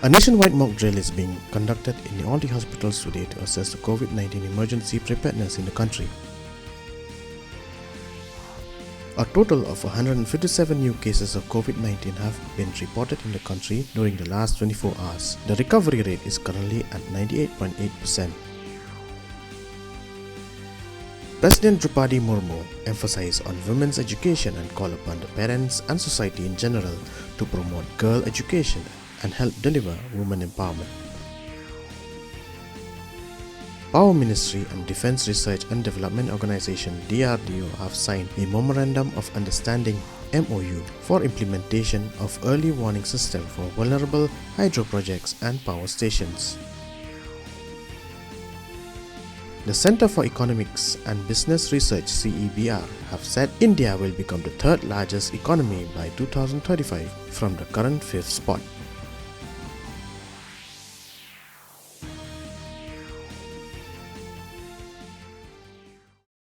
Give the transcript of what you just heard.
A nationwide mock drill is being conducted in all the hospitals today to assess the COVID-19 emergency preparedness in the country. A total of 157 new cases of COVID-19 have been reported in the country during the last 24 hours. The recovery rate is currently at 98.8%. President Drupadi Murmu emphasized on women's education and called upon the parents and society in general to promote girl education and help deliver women empowerment. Power Ministry and Defense Research and Development Organization DRDO have signed a Memorandum of Understanding MOU for implementation of early warning system for vulnerable hydro projects and power stations. The Center for Economics and Business Research CEBR have said India will become the third largest economy by 2035 from the current fifth spot.